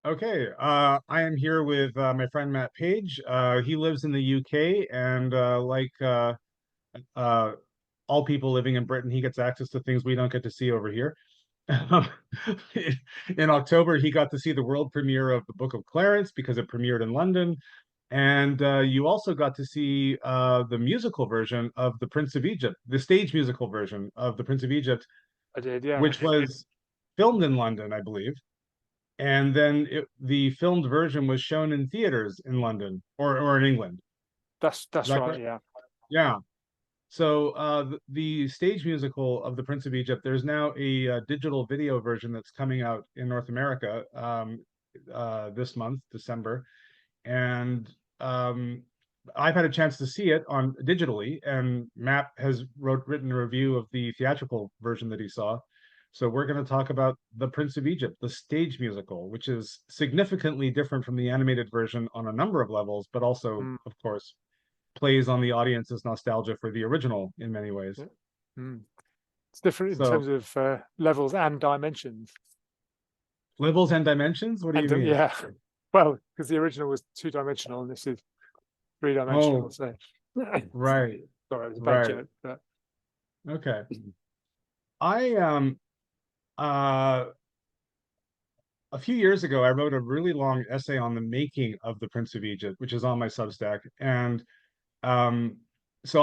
Okay, I am here with my friend Matt Page. He lives in the UK, and uh, all people living in Britain, he gets access to things we don't get to see over here. Um, in October, he got to see the world premiere of the Book of Clarence because it premiered in London, and you also got to see the musical version of The Prince of Egypt, the stage musical version of The Prince of Egypt, I did, yeah. which was filmed in London, I believe. And then the filmed version was shown in theaters in London or in England. Is That's that right, correct? yeah. Yeah. So the stage musical of The Prince of Egypt, there's now a digital video version that's coming out in North America this month, December, and I've had a chance to see it on digitally, and Matt has written a review of the theatrical version that he saw. So we're going to talk about The Prince of Egypt, the stage musical, which is significantly different from the animated version on a number of levels, but also, Mm, of course, plays on the audience's nostalgia for the original in many ways. yeah. Mm. It's different in So terms of levels and dimensions. levels and dimensions, what do you And mean? yeah, well, because the original was two-dimensional and this is three-dimensional. Oh, So, right, sorry, it was a bad right. joke, but Okay. I uh a few years ago, I wrote a really long essay on the making of the Prince of Egypt, which is on my Substack. And um, so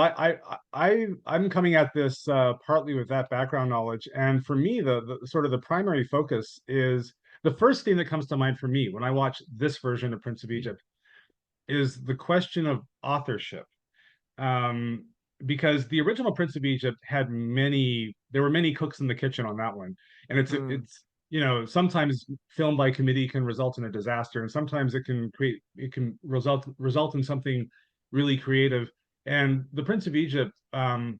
I'm coming at this partly with that background knowledge. And for me, the sort of the primary focus is the first thing that comes to mind for me when I watch this version of Prince of Egypt is the question of authorship. Um, because the original Prince of Egypt had there were many cooks in the kitchen on that one, and mm, it's sometimes film by committee can result in a disaster, and sometimes it can result in something really creative. And the Prince of Egypt, uh,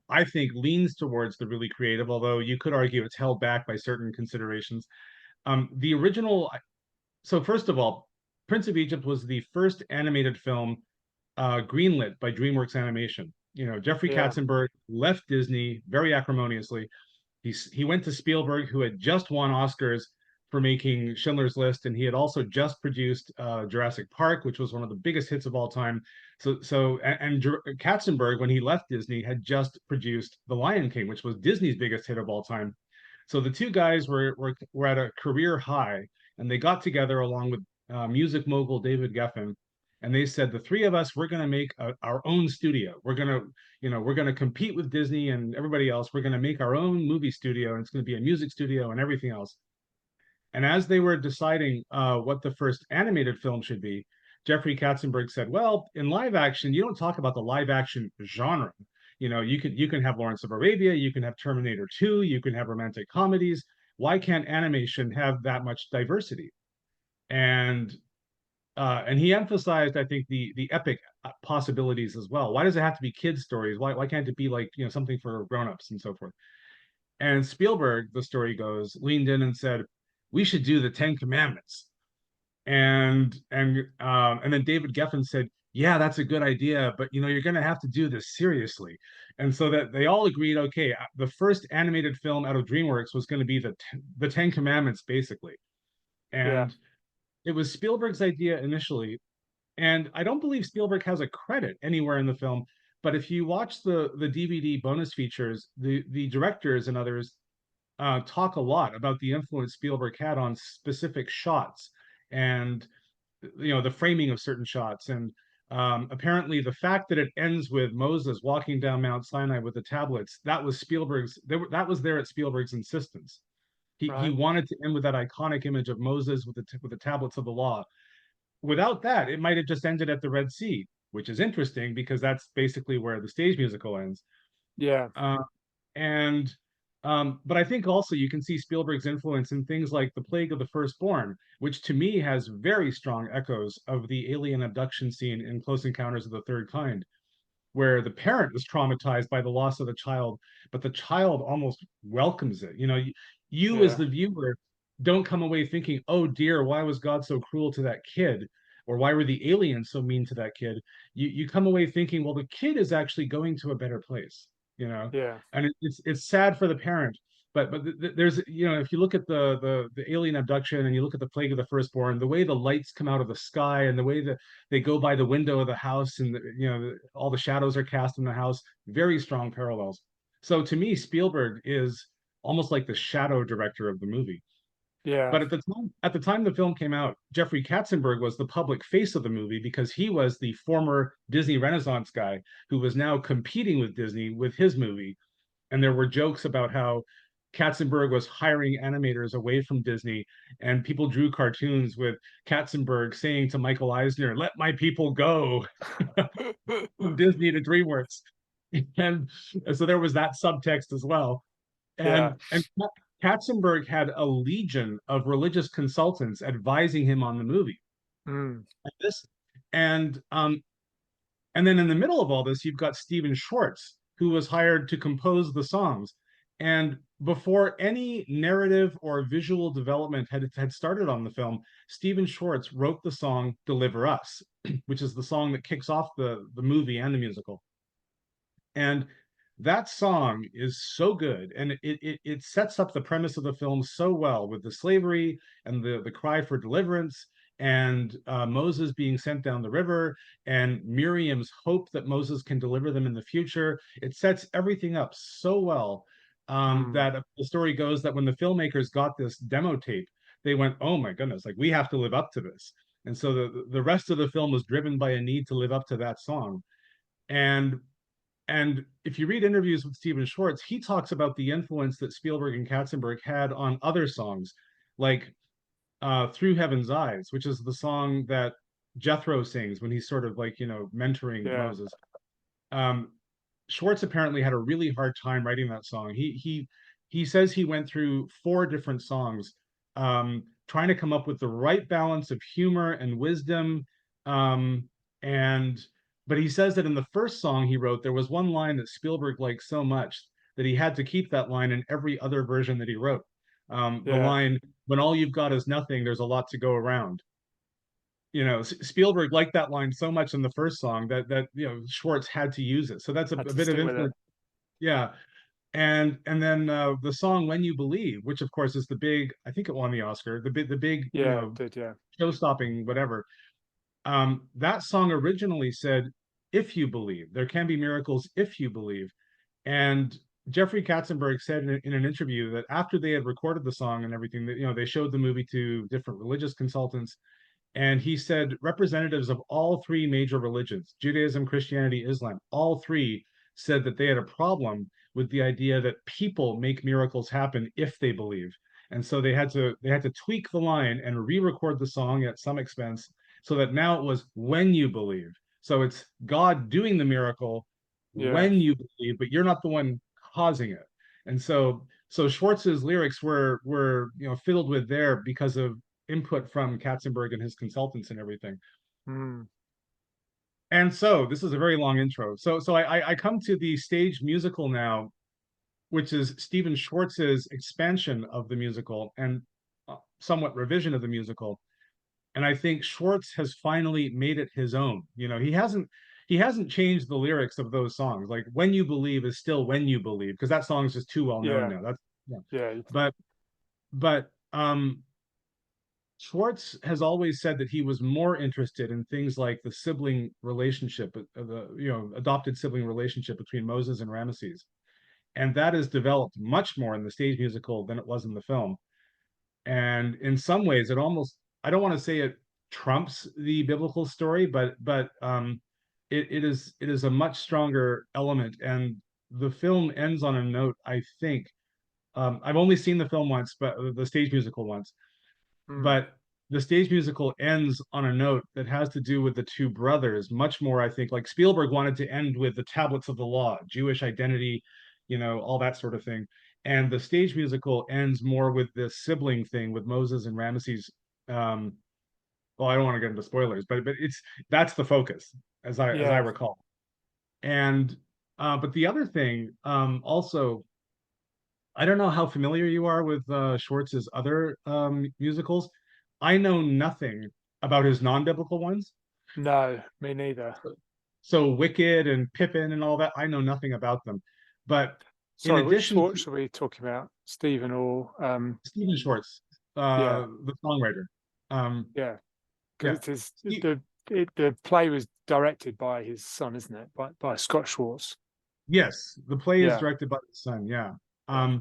I think, leans towards the really creative, although you could argue it's held back by certain considerations. The original, so first of all, Prince of Egypt was the first animated film greenlit by DreamWorks Animation. Jeffrey yeah, Katzenberg left Disney very acrimoniously. He went to Spielberg, who had just won Oscars for making Schindler's List, and he had also just produced Jurassic Park, which was one of the biggest hits of all time. Katzenberg, when he left Disney, had just produced The Lion King, which was Disney's biggest hit of all time. So the two guys were at a career high, and they got together along with music mogul David Geffen, and they said the three of us we're going to make our own studio. We're going to compete with Disney and everybody else. We're going to make our own movie studio, and it's going to be a music studio and everything else. And as they were deciding what the first animated film should be, Jeffrey Katzenberg said, "Well, in live action, you don't talk about the live action genre. You can have Lawrence of Arabia, you can have Terminator 2, you can have romantic comedies. Why can't animation have that much diversity?" And he emphasized, I think, the epic possibilities as well. Why does it have to be kids' stories? Why can't it be like something for grown-ups and so forth? And Spielberg, the story goes, leaned in and said, "We should do the Ten Commandments." And then David Geffen said, "Yeah, that's a good idea, but you're going to have to do this seriously." And so that they all agreed, okay, the first animated film out of DreamWorks was going to be the Ten Commandments, basically. yeah, And it was Spielberg's idea initially, and I don't believe Spielberg has a credit anywhere in the film. But if you watch the DVD bonus features, the directors and others talk a lot about the influence Spielberg had on specific shots and the framing of certain shots. And apparently, the fact that it ends with Moses walking down Mount Sinai with the tablets, that was there at Spielberg's insistence. He right. wanted to end with that iconic image of Moses with the tablets of the law. Without that, it might have just ended at the Red Sea, which is interesting because that's basically where the stage musical ends. Yeah, Uh, and but I think also you can see Spielberg's influence in things like The Plague of the Firstborn, which to me has very strong echoes of the alien abduction scene in Close Encounters of the Third Kind, where the parent is traumatized by the loss of the child, but the child almost welcomes it. You as yeah, the viewer don't come away thinking, "Oh dear, why was God so cruel to that kid?" Or why were the aliens so mean to that kid? You come away thinking, well, the kid is actually going to a better place, yeah, and it's sad for the parent, there's, if you look at the alien abduction and you look at the plague of the firstborn, the way the lights come out of the sky and the way that they go by the window of the house, and all the shadows are cast in the house, very strong parallels. So to me, Spielberg is almost like the shadow director of the movie. Yeah. But at the time the film came out, Jeffrey Katzenberg was the public face of the movie because he was the former Disney Renaissance guy who was now competing with Disney with his movie. And there were jokes about how Katzenberg was hiring animators away from Disney, and people drew cartoons with Katzenberg saying to Michael Eisner, "Let my people go," from Disney to DreamWorks. And so there was that subtext as well. Yeah. And Katzenberg had a legion of religious consultants advising him on the movie. Mm. And this, and then in the middle of all this, you've got Stephen Schwartz, who was hired to compose the songs. And before any narrative or visual development had started on the film, Stephen Schwartz wrote the song "Deliver Us," which is the song that kicks off the movie and the musical. And that song is so good, and it sets up the premise of the film so well, with the slavery and the cry for deliverance, and Moses being sent down the river, and Miriam's hope that Moses can deliver them in the future. It sets everything up so well, Mm. that the story goes that when the filmmakers got this demo tape, they went, "Oh my goodness, like we have to live up to this." And so the rest of the film was driven by a need to live up to that song. And if you read interviews with Stephen Schwartz, he talks about the influence that Spielberg and Katzenberg had on other songs, like "Through Heaven's Eyes," which is the song that Jethro sings when he's sort of like, mentoring Yeah. Moses. Um, Schwartz apparently had a really hard time writing that song. He says he went through 4 different songs, trying to come up with the right balance of humor and wisdom. Um, and but he says that in the first song he wrote, there was one line that Spielberg liked so much that he had to keep that line in every other version that he wrote. The Yeah. line, "When all you've got is nothing, there's a lot to go around." Spielberg liked that line so much in the first song that Schwartz had to use it. So that's Had a to bit of stick with it. influence. Yeah. And then the song "When You Believe," which of course is the big, I think it won the Oscar, the big, Yeah, it did. Yeah. show-stopping whatever. That song originally said, "If you believe, there can be miracles if you believe." And Jeffrey Katzenberg said in an interview that after they had recorded the song and everything, that they showed the movie to different religious consultants, and he said representatives of all 3 major religions, Judaism, Christianity, Islam, all 3 said that they had a problem with the idea that people make miracles happen if they believe. And so they had to tweak the line and re-record the song at some expense, so that now it was "when you believe." So it's God doing the miracle Yeah. when you believe, but you're not the one causing it. And so Schwartz's lyrics were fiddled with there because of input from Katzenberg and his consultants and everything. Mm. And so this is a very long intro. So I come to the stage musical now, which is Stephen Schwartz's expansion of the musical and somewhat revision of the musical. And I think Schwartz has finally made it his own. He hasn't changed the lyrics of those songs. Like "When You Believe" is still "When You Believe," because that song is just too well known Yeah. now. That's yeah. Yeah. But but Schwartz has always said that he was more interested in things like the sibling relationship, the adopted sibling relationship between Moses and Rameses, and that is developed much more in the stage musical than it was in the film. And in some ways, it almost, I don't want to say it trumps the biblical story, but it is a much stronger element. And the film ends on a note, I think. I've only seen the film once, but the stage musical once, Mm. but the stage musical ends on a note that has to do with the 2 brothers, much more, I think, like Spielberg wanted to end with the tablets of the law, Jewish identity, all that sort of thing. And the stage musical ends more with this sibling thing with Moses and Ramesses. Um, well, I don't want to get into spoilers, but that's the focus, as I Yeah. recall. And but the other thing, also, I don't know how familiar you are with Schwartz's other musicals. I know nothing about his non-biblical ones. No, me neither. So Wicked and Pippin and all that, I know nothing about them. But in Sorry, which addition to Schwartz are we talking about? Stephen or Stephen Schwartz, yeah, the songwriter. Um, yeah, yeah, because it is Ste- the play was directed by his son, isn't it? By Scott Schwartz. yes, the play is Yeah, directed by his son. Yeah. yeah,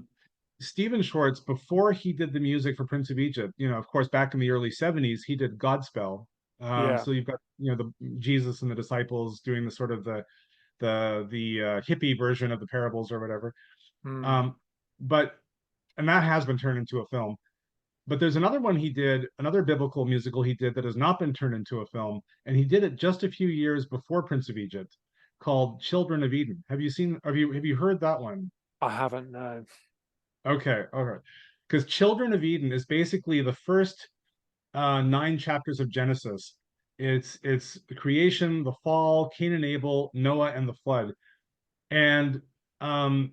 Stephen Schwartz, before he did the music for Prince of Egypt, of course, back in the early 70s, he did Godspell. yeah. So you've got, the Jesus and the disciples doing the sort of the hippie version of the parables or whatever. Mm, Um, but and that has been turned into a film. But there's another one he did, another biblical musical he did that has not been turned into a film, and he did it just a few years before Prince of Egypt, called Children of Eden. Have you seen? Have you heard that one? I haven't. No. Okay, okay. Because Children of Eden is basically the first 9 chapters of Genesis. It's the creation, the fall, Cain and Abel, Noah, and the flood, and um,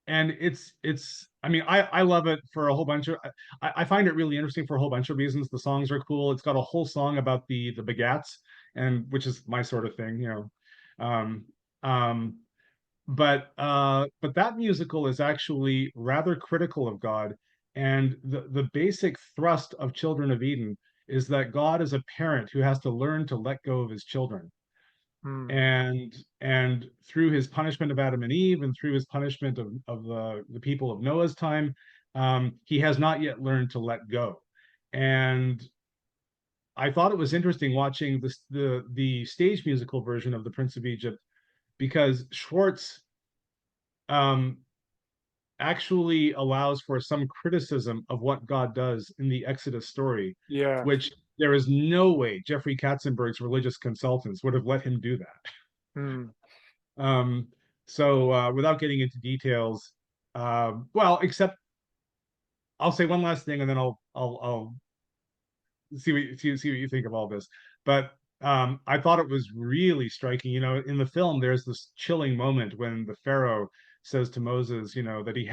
it's I mean I love it for a whole bunch of I find it really interesting for a whole bunch of reasons. The songs are cool. It's got a whole song about the begats, and which is my sort of thing. Um, um, but that musical is actually rather critical of God, and the basic thrust of Children of Eden is that God is a parent who has to learn to let go of his children, Mm, and through his punishment of Adam and Eve, and through his punishment of the people of Noah's time, he has not yet learned to let go. And I thought it was interesting watching the stage musical version of the Prince of Egypt, because Schwartz um, actually allows for some criticism of what God does in the Exodus story, yeah. which there is no way Jeffrey Katzenberg's religious consultants would have let him do that. Mm, So without getting into details, well, except I'll say one last thing, and then I'll see what you think of all this. But I thought it was really striking. In the film, there's this chilling moment when the Pharaoh says to Moses, that he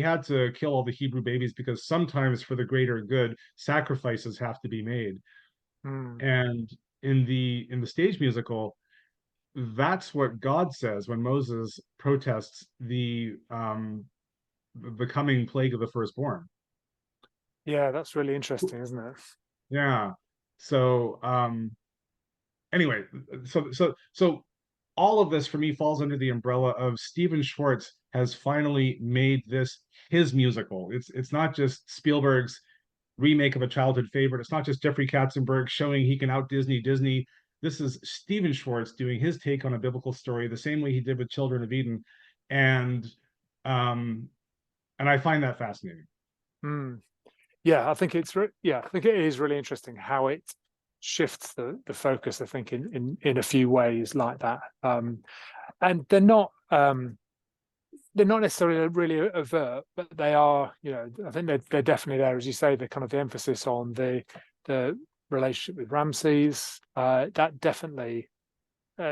had to kill all the Hebrew babies because sometimes for the greater good, sacrifices have to be made. mm, And in the stage musical, that's what God says when Moses protests the coming plague of the firstborn. yeah, that's really interesting, isn't it? Yeah. So anyway, so all of this for me falls under the umbrella of Stephen Schwartz has finally made this his musical. It's not just Spielberg's remake of a childhood favorite. It's not just Jeffrey Katzenberg showing he can out Disney. This is Stephen Schwartz doing his take on a biblical story the same way he did with Children of Eden, and um, and I find that fascinating. Mm. Yeah, I think I think it is really interesting how it shifts the focus. I think in a few ways like that, and they're not necessarily really overt, but they are. I think they're definitely there, as you say. The kind of the emphasis on the relationship with Rameses, that definitely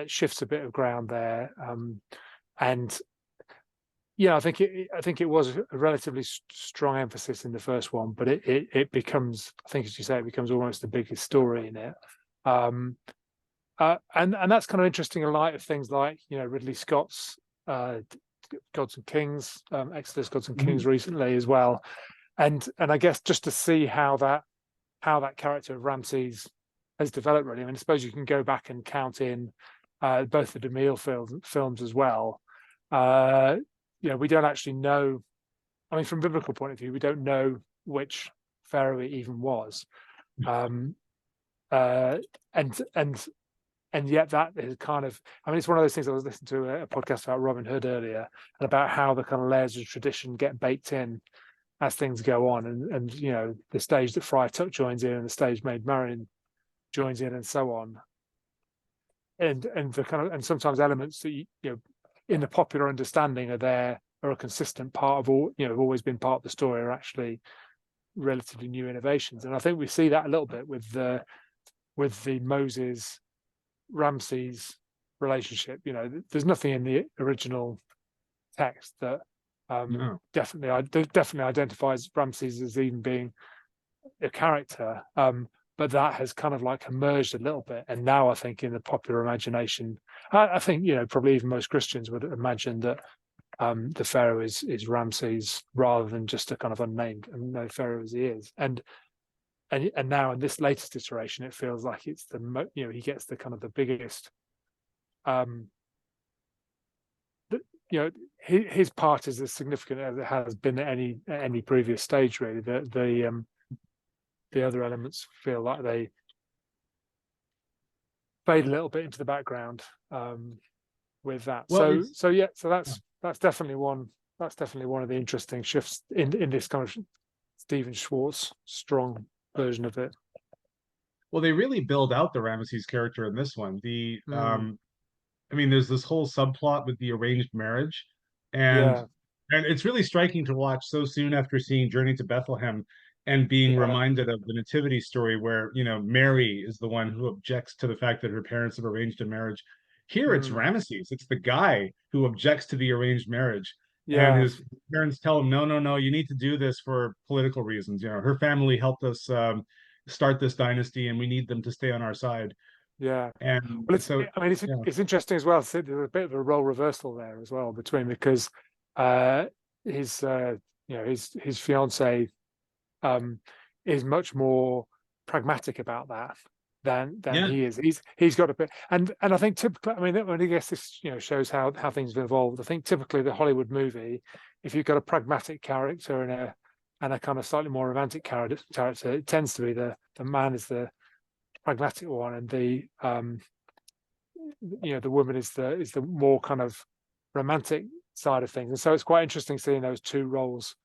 shifts a bit of ground there, and yeah, I think it was a relatively strong emphasis in the first one, but it becomes, I think, as you say, it becomes almost the biggest story in it. Um, and that's kind of interesting in light of things like Ridley Scott's Gods and Kings, Exodus, Gods and Kings Mhm. recently as well, and I guess just to see how that character of Ramses has developed. Really, I mean, I suppose you can go back and count in both the DeMille films as well. We don't actually know. I mean, from a biblical point of view, we don't know which pharaoh it even was, um, and yet that is kind of. I mean, it's one of those things. I was listening to a podcast about Robin Hood earlier, and about how the kind of layers of tradition get baked in as things go on, and the stage that Friar Tuck joins in, and the stage Maid Marian joins in, and so on, and the kind of, and sometimes elements that in the popular understanding are a consistent part of all, have always been part of the story, are actually relatively new innovations. And I think we see that a little bit with the Moses Ramses relationship. There's nothing in the original text that No. definitely identifies Ramses as even being a character, but that has kind of like emerged a little bit. And now I think in the popular imagination, I think probably even most Christians would imagine that the pharaoh is Ramses rather than just a kind of unnamed and no pharaoh as he is. And now in this latest iteration, it feels like it's he gets the kind of the biggest. His part is as significant as it has been at any previous stage. Really, the other elements feel like they fade a little bit into the background with that. Well, so that's definitely one. That's definitely one of the interesting shifts in this kind of Stephen Schwartz strong version of it. Well, they really build out the Rameses character in this one. I mean, there's this whole subplot with the arranged marriage, and Yeah, it's really striking to watch so soon after seeing Journey to Bethlehem and being yeah, reminded of the nativity story where, Mary is the one who objects to the fact that her parents have arranged a marriage. Here it's Rameses. It's the guy who objects to the arranged marriage. And yeah, his parents tell him, no, no, no, you need to do this for political reasons. Her family helped us start this dynasty and we need them to stay on our side. yeah. And Well, so, yeah. it's interesting as well. So there's a bit of a role reversal there as well because his his fiance is much more pragmatic about that than Yeah. he is. He's got a bit, and I think typically, I mean, I guess this shows how things have evolved. I think typically the Hollywood movie, if you've got a pragmatic character and a kind of slightly more romantic character, it tends to be the man is the pragmatic one, and the the woman is the more kind of romantic side of things. And so it's quite interesting seeing those two roles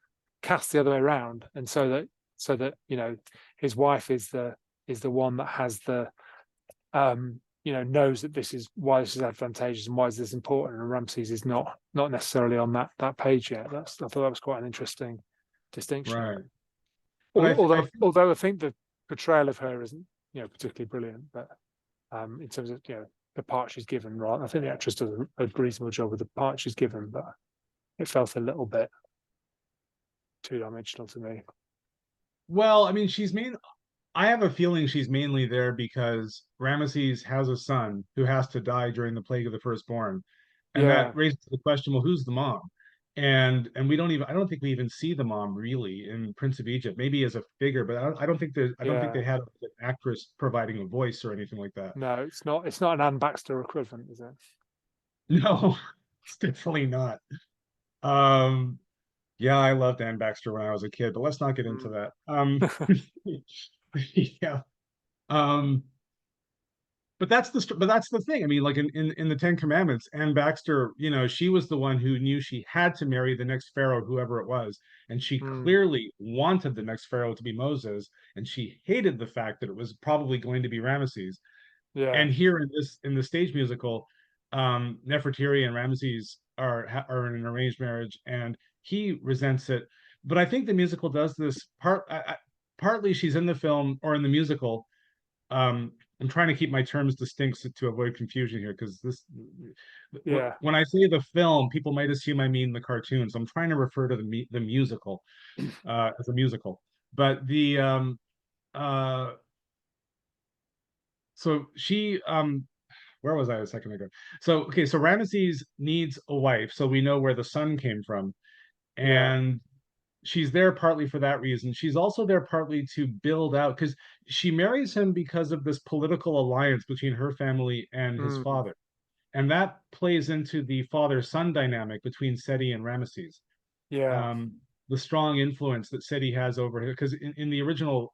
cast the other way around, and so that his wife is the one that has the knows that this is why this is advantageous and why is this important, and Ramses is not necessarily on that page yet. I thought that was quite an interesting distinction. Right. But Although I think the portrayal of her isn't particularly brilliant, but in terms of the part she's given, right, I think the actress does a reasonable job with the part she's given, but it felt a little bit two-dimensional to me. Well, I mean, I have a feeling she's mainly there because Ramesses has a son who has to die during the plague of the firstborn. And Yeah, that raises the question, well, who's the mom? And I don't think we even see the mom really in Prince of Egypt, maybe as a figure, but I don't think they had an actress providing a voice or anything like that. no, it's not an Anne Baxter equivalent, is it? No, it's definitely not. Um, yeah, I loved Anne Baxter when I was a kid, but let's not get into that. Yeah. Um, but that's the thing. I mean, like in the Ten Commandments, Anne Baxter, she was the one who knew she had to marry the next pharaoh, whoever it was, and she clearly wanted the next pharaoh to be Moses, and she hated the fact that it was probably going to be Rameses. Yeah, And here in the stage musical, Nefertari and Rameses are in an arranged marriage, and he resents it. But I think the musical does this partly she's in the film or in the musical. I'm trying to keep my terms distinct to avoid confusion here because yeah, when I say the film, people might assume I mean the cartoon. So I'm trying to refer to the musical as a musical. But uh, so she where was I a second ago? So okay, so Ramesses needs a wife, so we know where the son came from, yeah, and she's there partly for that reason. She's also there partly to build out because she marries him because of this political alliance between her family and his father. And that plays into the father-son dynamic between Seti and Rameses. yeah, Um, the strong influence that Seti has over him, because in the original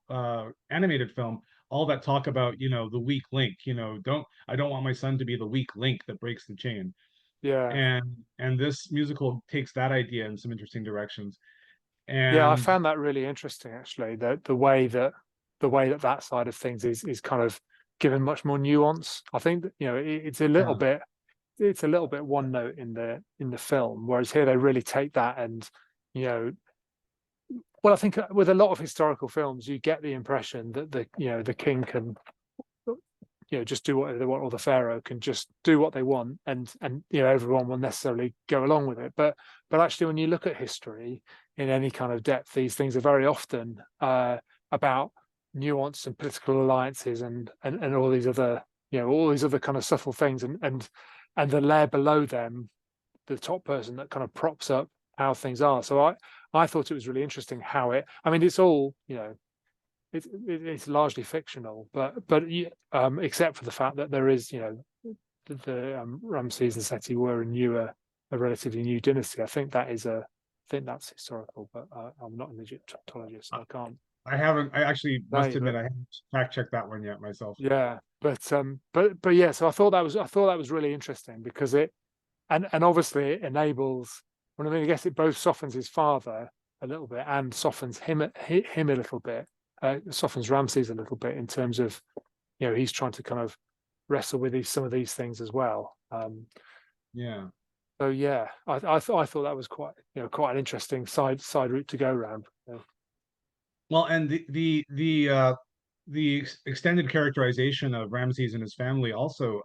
animated film, all that talk about, the weak link, I don't want my son to be the weak link that breaks the chain. yeah. And this musical takes that idea in some interesting directions. Yeah, I And found that really interesting actually. The way that side of things is kind of given much more nuance. I think that, it's a little yeah, bit one note in the film, whereas here they really take that and well, I think with a lot of historical films, you get the impression that the king can just do whatever they want, or the pharaoh can just do what they want, and everyone will necessarily go along with it. But actually, when you look at history in any kind of depth, these things are very often about nuance and political alliances and all these other kind of subtle things, and the layer below them the top person that kind of props up how things are. So I thought it was really interesting how it. I mean, it's all, you know, it's largely fictional, but except for the fact that there is, you know, the Rameses and Seti were a relatively new dynasty. I think that's historical, but I'm not an Egyptologist, so I can't. I actually must admit But I haven't fact checked that one yet myself. yeah, but yeah. So I thought that was really interesting because it and obviously it enables. Well, I mean, I guess it both softens his father a little bit and softens him a little bit. Softens Ramses a little bit in terms of, you know, he's trying to kind of wrestle with some of these things as well. Yeah. So yeah, I thought that was quite an interesting side route to go around. Yeah. Well, and the extended characterization of Ramses and his family also,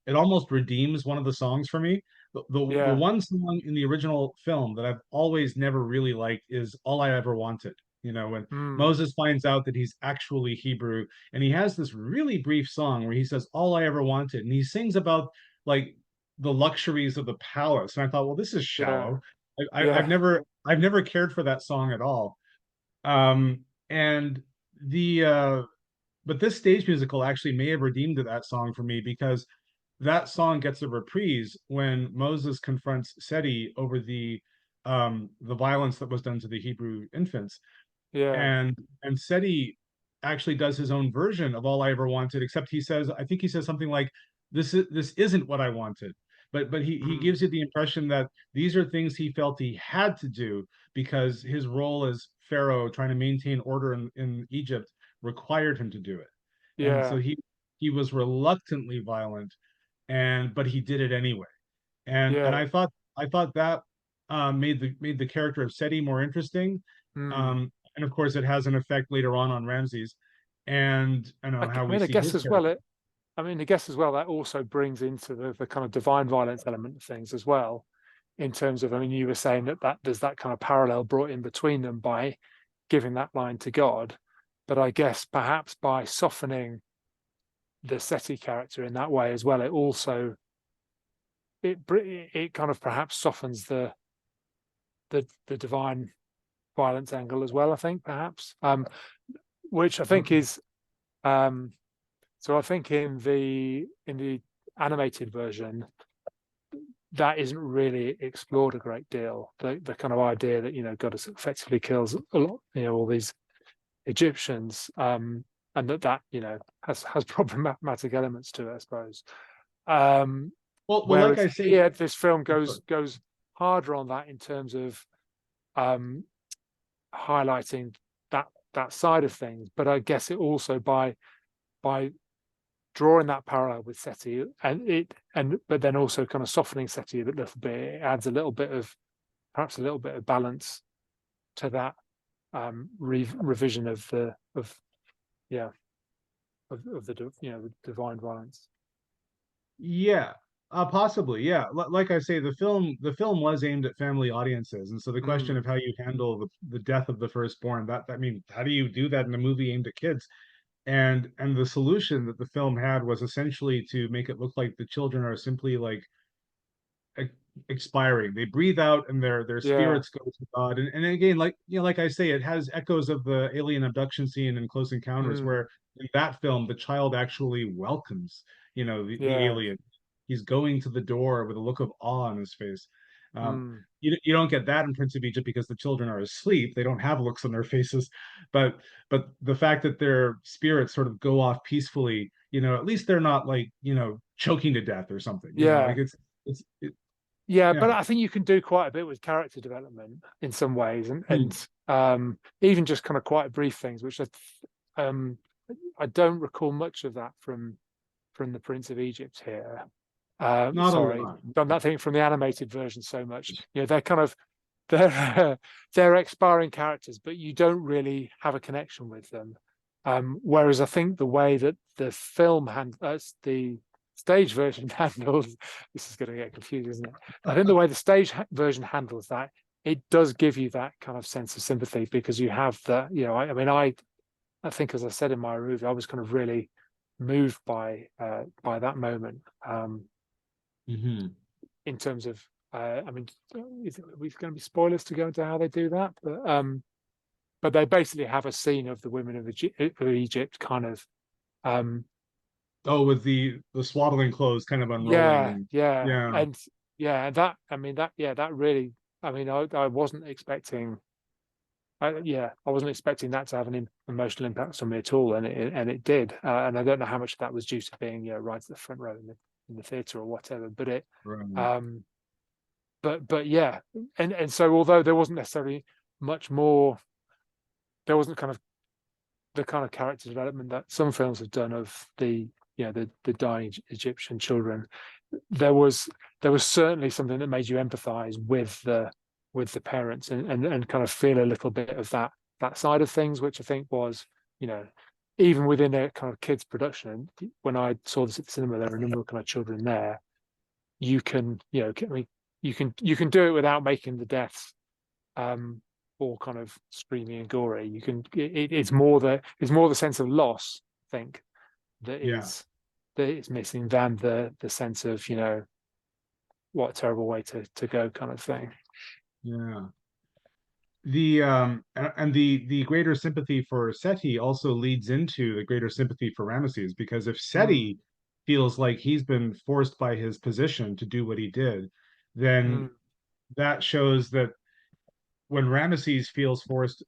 it almost redeems one of the songs for me. The Yeah. one song in the original film that I've always never really liked is "All I Ever Wanted." You know, when Moses finds out that he's actually Hebrew, and he has this really brief song where he says "All I ever wanted," and he sings about like the luxuries of the palace. And I thought, well, this is Yeah. shallow. I've Yeah. never cared for that song at all. And the but this stage musical actually may have redeemed that song for me, because that song gets a reprise when Moses confronts Seti over the violence that was done to the Hebrew infants. Yeah. And Seti actually does his own version of "All I Ever Wanted," except I think he says something like, this isn't what I wanted. But he gives you the impression that these are things he felt he had to do because his role as Pharaoh trying to maintain order in Egypt required him to do it. And so Yeah. he was reluctantly violent, but he did it anyway. And Yeah. I thought that made the character of Seti more interesting. And of course, it has an effect later on Ramses, and I know how I we mean, I see guess his as well character. that also brings into the kind of divine violence element of things as well, in terms of, I mean, you were saying that there's that kind of parallel brought in between them by giving that line to God, but I guess perhaps by softening the Seti character in that way as well, it also it kind of perhaps softens the divine violence angle as well, I think, perhaps, which I think is so I think in the animated version that isn't really explored a great deal, the kind of idea that, you know, God effectively kills a lot, you know, all these Egyptians, and that you know has problematic elements to it, I suppose. Well, like Whereas I say, here, this film goes harder on that in terms of highlighting that side of things. But I guess it also by drawing that parallel with Seti but then also kind of softening Seti a little bit, it adds perhaps a little bit of balance to that revision of the divine violence. yeah, possibly, yeah. Like I say, the film was aimed at family audiences, and so the question of how you handle the death of the firstborn, that I mean, how do you do that in a movie aimed at kids? And the solution that the film had was essentially to make it look like the children are simply like expiring. They breathe out and their Yeah, spirits go to God. And again, like like I say, it has echoes of the alien abduction scene in Close Encounters, mm, where in that film the child actually welcomes, the yeah, alien. He's going to the door with a look of awe on his face. mm, You don't get that in Prince of Egypt because the children are asleep. They don't have looks on their faces, but the fact that their spirits sort of go off peacefully, at least they're not like choking to death or something. yeah. Like it's Yeah, but yeah. I think you can do quite a bit with character development in some ways, and Hmm. even just kind of quite brief things, which um, I don't recall much of that from the Prince of Egypt here. Not a Sorry, lot. done that thing from the animated version so much. They're kind of they're expiring characters, but you don't really have a connection with them. Whereas I think the way that the the stage version handles, this is going to get confusing, isn't it? I think the way the stage version handles that, it does give you that kind of sense of sympathy, because you have the, I mean, I think, as I said in my review, I was kind of really moved by that moment, Hmm. in terms of I mean, are we going to be spoilers to go into how they do that? But they basically have a scene of the women of Egypt kind of, Oh, with the swaddling clothes kind of unrolling, yeah, and yeah, yeah, and yeah, that I mean that yeah, that really, I mean, I wasn't expecting, I wasn't expecting that to have an emotional impact on me at all, and it did, and I don't know how much of that was due to being, right at the front row in the theatre or whatever, but right, um, but yeah, and so although there wasn't necessarily much more, there wasn't kind of the kind of character development that some films have done of the dying Egyptian children. There was certainly something that made you empathize with the parents, and kind of feel a little bit of that side of things, which I think was, even within a kind of kids production. When I saw this at the cinema, there were a number of kind of children there. You can, I mean, you can do it without making the deaths all kind of screamy and gory. You can, it's more the sense of loss, I think, that yeah, is missing, than the sense of, what a terrible way to go kind of thing. yeah. And the greater sympathy for Seti also leads into the greater sympathy for Rameses, because if Mm, Seti feels like he's been forced by his position to do what he did, then mm, that shows that when Rameses feels forced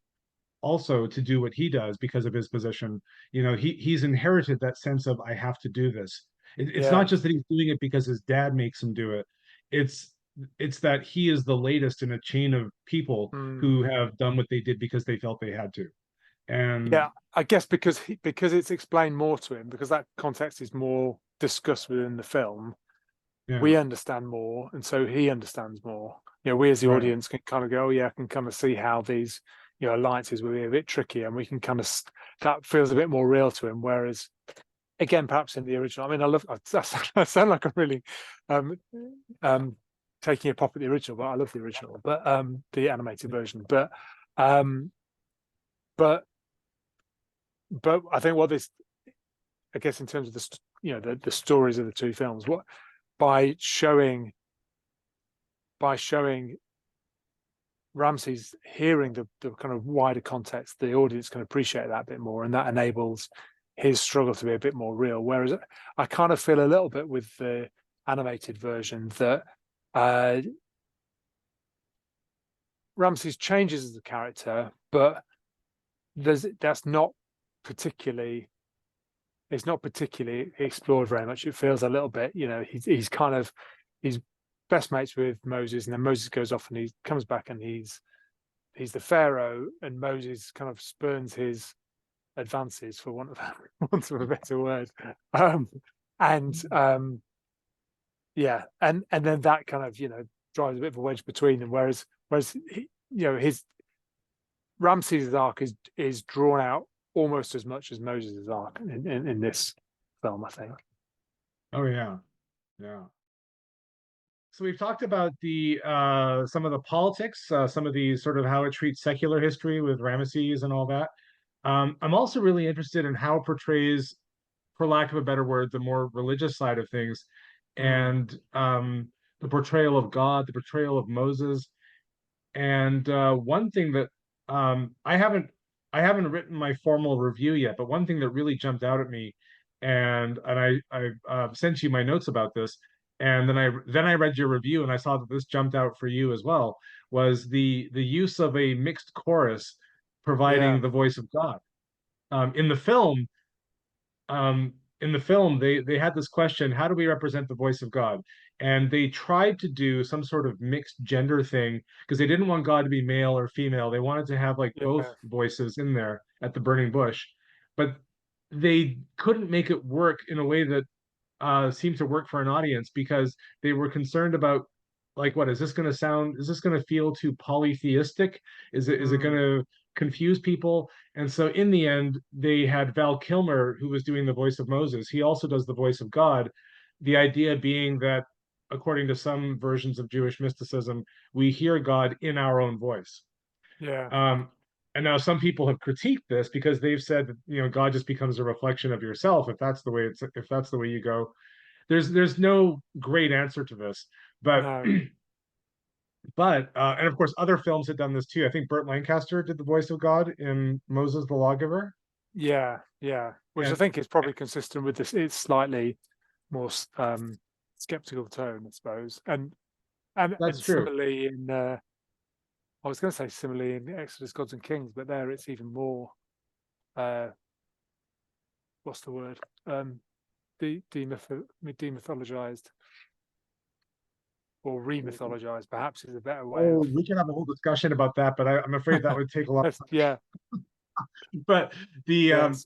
also to do what he does because of his position, he's inherited that sense of I have to do this. It's yeah. not just that he's doing it because his dad makes him do it. It's it's that he is the latest in a chain of people Mm. who have done what they did because they felt they had to. And Yeah, I guess because it's explained more to him, because that context is more discussed within the film, yeah, we understand more, and so he understands more. We as the right. audience can kind of go, oh yeah, I can kind of see how these, alliances will be a bit tricky, and we can kind of, that feels a bit more real to him. Whereas, again, perhaps in the original, I mean, I sound like I'm really um, um, taking a pop at the original, but I love the original, but the animated version. Um, but I think what this, I guess, in terms of the stories of the two films, what by showing Ramses hearing the kind of wider context, the audience can appreciate that a bit more, and that enables his struggle to be a bit more real. Whereas I kind of feel a little bit with the animated version that Ramses changes as a character, but that's not particularly, it's not particularly explored very much. It feels a little bit, he's kind of, he's best mates with Moses, and then Moses goes off and he comes back and he's the pharaoh, and Moses kind of spurns his advances, for want of want of a better word, and yeah, and then that kind of, drives a bit of a wedge between them. Whereas his Ramses' arc is drawn out almost as much as Moses' arc in this film, I think. Oh yeah, yeah. So we've talked about the some of the politics, some of the sort of how it treats secular history with Ramesses and all that. I'm also really interested in how it portrays, for lack of a better word, the more religious side of things, Mm, and the portrayal of God, the portrayal of Moses. And one thing that I haven't written my formal review yet, but one thing that really jumped out at me, and I sent you my notes about this, and then I read your review and I saw that this jumped out for you as well, was the use of a mixed chorus yeah, providing the voice of God. In the film, they had this question: how do we represent the voice of God? And they tried to do some sort of mixed gender thing because they didn't want God to be male or female. They wanted to have like both yeah, voices in there at the burning bush, but they couldn't make it work in a way that seemed to work for an audience, because they were concerned about, like, what is this going to sound? Is this going to feel too polytheistic? Is it going mm, to confuse people? And so in the end, they had Val Kilmer, who was doing the voice of Moses. He also does the voice of God. The idea being that, according to some versions of Jewish mysticism, we hear God in our own voice. yeah, Um, and now some people have critiqued this because they've said that, God just becomes a reflection of yourself if that's the way you go. There's no great answer to this, but no, But and of course, other films had done this too. I think Burt Lancaster did the voice of God in Moses the Lawgiver. Yeah, yeah. Which I And think is probably consistent with this. It's slightly more skeptical tone, I suppose, and that's true. similarly in I was going to say similarly in Exodus, Gods and Kings, but there it's even more. Uh, what's the word? Demythologized or remythologized, perhaps is a better way Oh, of. we can have a whole discussion about that, but I'm afraid that would take a lot. Yeah, But the yes.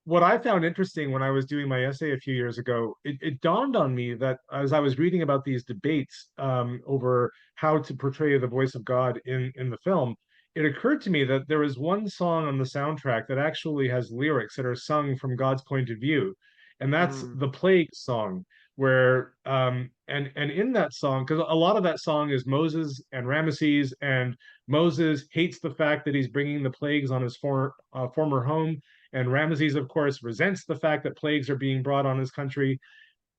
what I found interesting when I was doing my essay a few years ago, it dawned on me that as I was reading about these debates over how to portray the voice of God in the film, it occurred to me that there is one song on the soundtrack that actually has lyrics that are sung from God's point of view, and that's Mm, the Plague song, where and in that song, because a lot of that song is Moses and Rameses, and Moses hates the fact that he's bringing the plagues on his former home, and Rameses, of course, resents the fact that plagues are being brought on his country.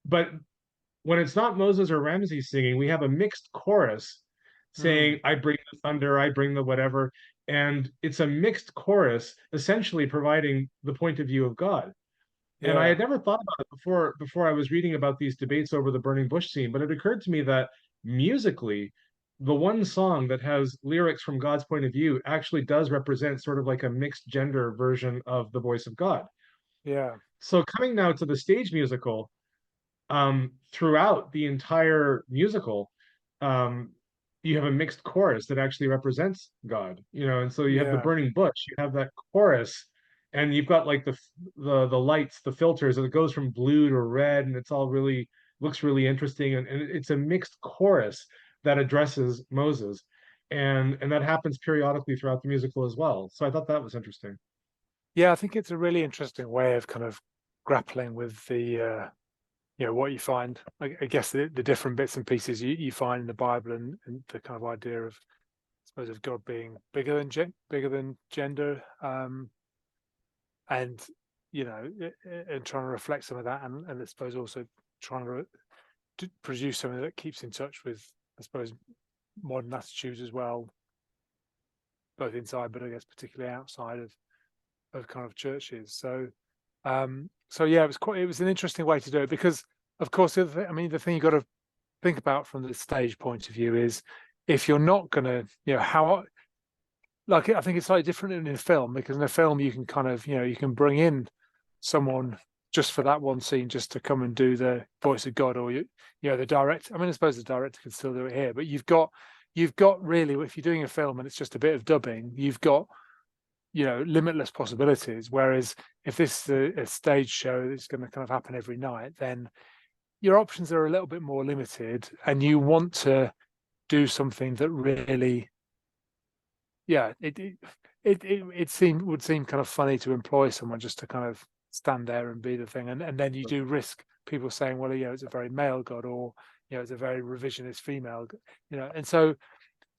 But when it's not Moses or Rameses singing, we have a mixed chorus mm, saying, I bring the thunder, I bring the whatever. And it's a mixed chorus, essentially providing the point of view of God. And I yeah, had never thought about it before I was reading about these debates over the burning bush scene, but it occurred to me that musically, the one song that has lyrics from God's point of view actually does represent sort of like a mixed gender version of the voice of God. yeah, So coming now to the stage musical, throughout the entire musical, um, you have a mixed chorus that actually represents God, and so you have the yeah, burning bush, you have that chorus, and you've got like the lights, the filters, and it goes from blue to red, and it's all really looks really interesting, and it's a mixed chorus that addresses Moses, and that happens periodically throughout the musical as well. So I thought that was interesting. yeah. I think it's a really interesting way of kind of grappling with the what you find. I guess the different bits and pieces you find in the Bible, and the kind of idea of, I suppose, of God being bigger than gender, and and trying to reflect some of that, and I suppose also trying to produce something that keeps in touch with, I suppose, modern attitudes as well, both inside, but I guess particularly outside of kind of churches. So yeah, it was an interesting way to do it, because of course I mean, the thing you got to think about from the stage point of view is, if you're not going to, how, like, I think it's slightly different in a film, because in a film you can kind of, you can bring in someone just for that one scene, just to come and do the voice of God, or the director. I mean, I suppose the director can still do it here, but you've got really, if you're doing a film and it's just a bit of dubbing, you've got limitless possibilities. Whereas if this is a stage show that's going to kind of happen every night, then your options are a little bit more limited, and you want to do something that really, yeah, would seem kind of funny to employ someone just to kind of stand there and be the thing, and then you do risk people saying, well, it's a very male God, or it's a very revisionist female, and so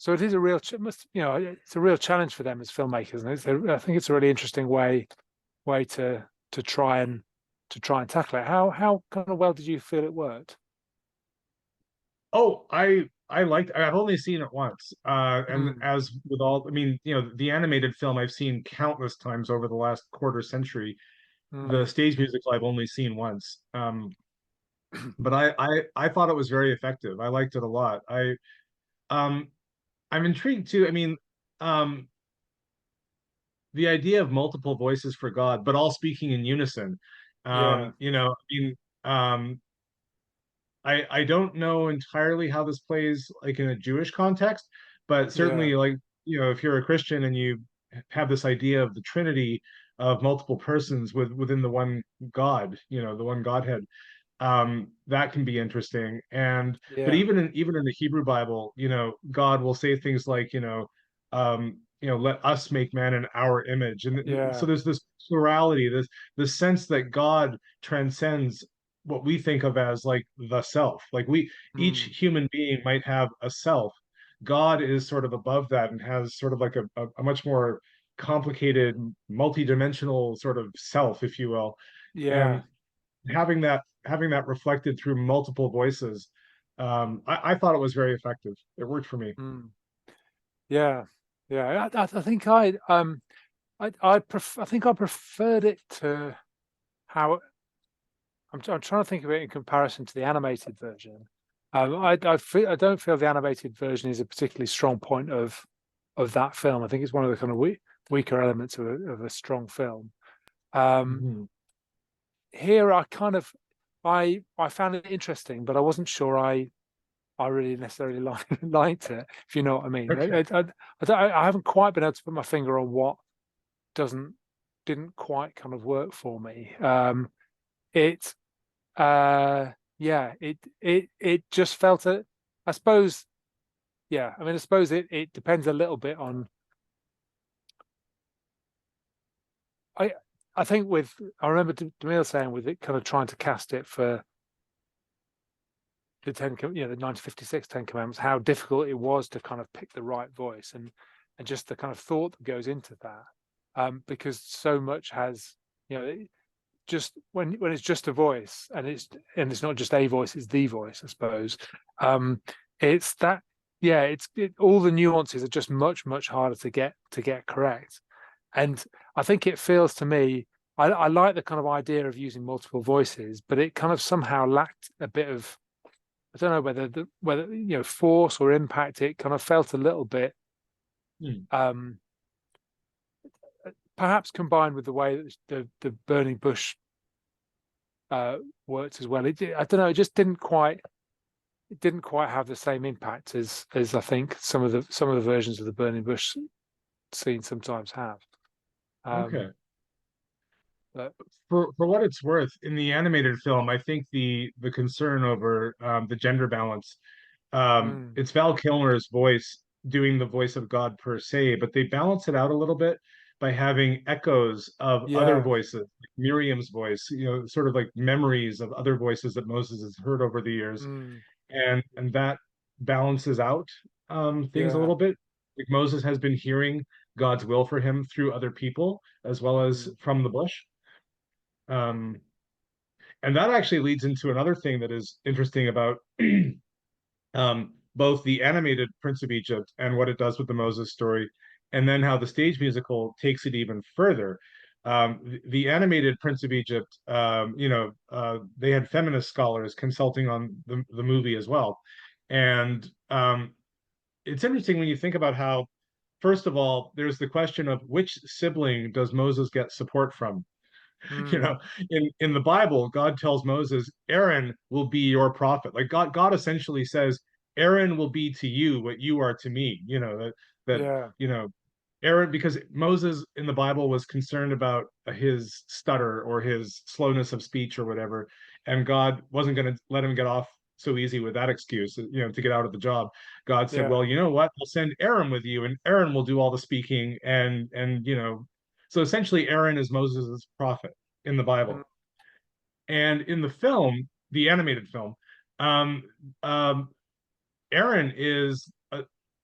it is a real, it's a real challenge for them as filmmakers, and I think it's a really interesting way to try and tackle it. How kind of well did you feel it worked? Oh, I liked. I've only seen it once, and Mm, as with all, I mean, the animated film I've seen countless times over the last quarter century. The mm, stage musical I've only seen once, but I thought it was very effective. I liked it a lot. Um, I'm intrigued too. I mean, um, the idea of multiple voices for God, but all speaking in unison. yeah, I mean, um, I don't know entirely how this plays like in a Jewish context, but yeah, certainly like if you're a Christian and you have this idea of the Trinity of multiple persons within the one God, the one Godhead, that can be interesting. And but yeah, even in the Hebrew Bible, God will say things like, let us make man in our image. And so yeah, there's this plurality, this sense that God transcends what we think of as like the self. Like each mm, human being might have a self. God is sort of above that and has sort of like a much more complicated, multidimensional sort of self, if you will. yeah, And having that reflected through multiple voices, I thought it was very effective. It worked for me. Mm. Yeah, yeah. I think I think I preferred it to how I'm trying to think of it in comparison to the animated version. I don't feel the animated version is a particularly strong point of that film. I think it's one of the kind of weaker elements of a strong film. Um, Mhm. Here, I found it interesting, but I wasn't sure I really necessarily liked it. If you know what I mean. Okay. I haven't quite been able to put my finger on what doesn't didn't quite kind of work for me. It yeah, it just felt I suppose, yeah, I mean, I suppose it depends a little bit on I I think with I remember DeMille saying with it kind of trying to cast it for the 1956 Ten Commandments, how difficult it was to kind of pick the right voice and just the kind of thought that goes into that, because so much has just when it's just a voice and it's not just a voice, it's the voice, I suppose. It's that yeah, all the nuances are just much harder to get correct. And I think it feels to me, I like the kind of idea of using multiple voices, but it kind of somehow lacked a bit of, I don't know whether force or impact. It kind of felt a little bit Hmm. um perhaps combined with the way that the burning bush worked as well. I don't know. It didn't quite have the same impact as I think some of the versions of the burning bush scene sometimes have. Okay. Um, but For what it's worth, in the animated film, I think the concern over the gender balance, mm, it's Val Kilmer's voice doing the voice of God per se, but they balance it out a little bit by having echoes of other yeah, voices, like Miriam's voice, sort of like memories of other voices that Moses has heard over the years, mm, and that balances out things a yeah, little bit. Like Moses has been hearing God's will for him through other people as well as mm, from the bush. Um, and that actually leads into another thing that is interesting about both the animated Prince of Egypt and what it does with the Moses story, and then how the stage musical takes it even further. The animated Prince of Egypt, they had feminist scholars consulting on the movie as well. And it's interesting when you think about how, first of all, there's the question of which sibling does Moses get support from? you mm, know in the Bible, God tells Moses, Aaron will be your prophet. Like God essentially says, Aaron will be to you what you are to me. That yeah, you know Aaron, because Moses in the Bible was concerned about his stutter or his slowness of speech or whatever, and God wasn't going to let him get off so easy with that excuse, to get out of the job. God said, yeah, well, you know what, I'll send Aaron with you, and Aaron will do all the speaking, and so essentially Aaron is Moses' prophet in the mm, Bible. And in the film, the animated film, um, um, Aaron is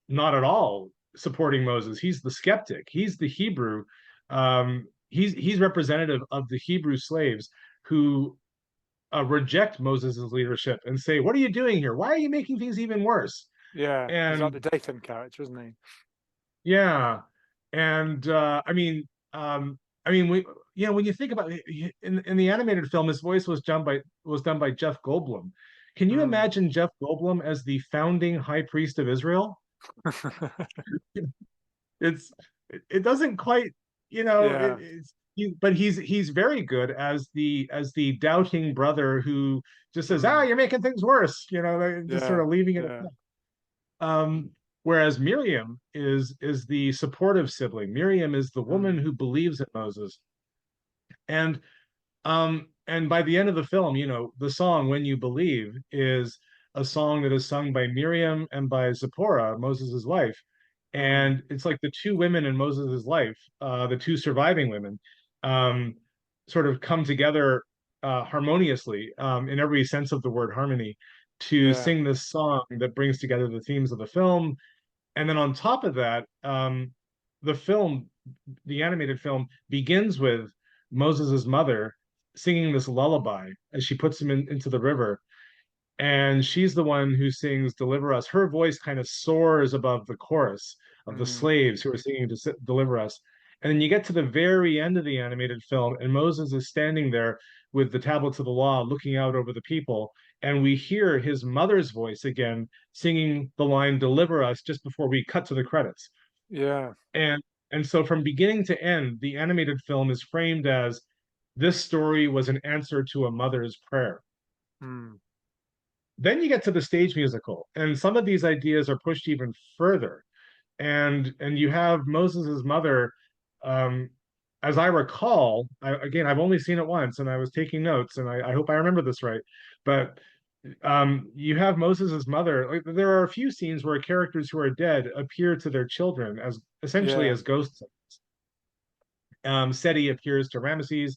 not at all supporting Moses. He's the skeptic. He's the Hebrew. He's representative of the Hebrew slaves who reject Moses' leadership and say, "What are you doing here? Why are you making things even worse?" yeah. He's like And the Dathan character, isn't he? yeah, and we when you think about it, in the animated film, his voice was done by Jeff Goldblum. Can you Mm. imagine Jeff Goldblum as the founding high priest of Israel? It's it doesn't quite, Yeah, but he's very good as the doubting brother who just says, "Ah, mm, you're making things worse," just sort yeah, of leaving it at yeah, that. Whereas Miriam is the supportive sibling. Miriam is the woman mm, who believes in Moses. And by the end of the film, the song "When You Believe" is a song that is sung by Miriam and by Tzipporah, Moses's wife. mm, And it's like the two women in Moses's life, the two surviving women, um, sort of come together harmoniously, in every sense of the word harmony, to yeah, sing this song that brings together the themes of the film. And then on top of that, the film, the animated film, begins with Moses's mother singing this lullaby as she puts him into the river. and she's the one who sings "Deliver Us." Her voice kind of soars above the chorus of the Mm, slaves who are singing to "Deliver Us." And then you get to the very end of the animated film, and Moses is standing there with the tablets of the law, looking out over the people, and we hear his mother's voice again singing the line "Deliver Us" just before we cut to the credits. yeah. And so from beginning to end, the animated film is framed as this story was an answer to a mother's prayer. Mm, Then you get to the stage musical, and some of these ideas are pushed even further. And you have Moses's mother, um, as I recall, again, I've only seen it once, and I was taking notes, and I hope I remember this right. But you have Moses's mother. Like, there are a few scenes where characters who are dead appear to their children as essentially yeah. as ghosts. Seti appears to Rameses,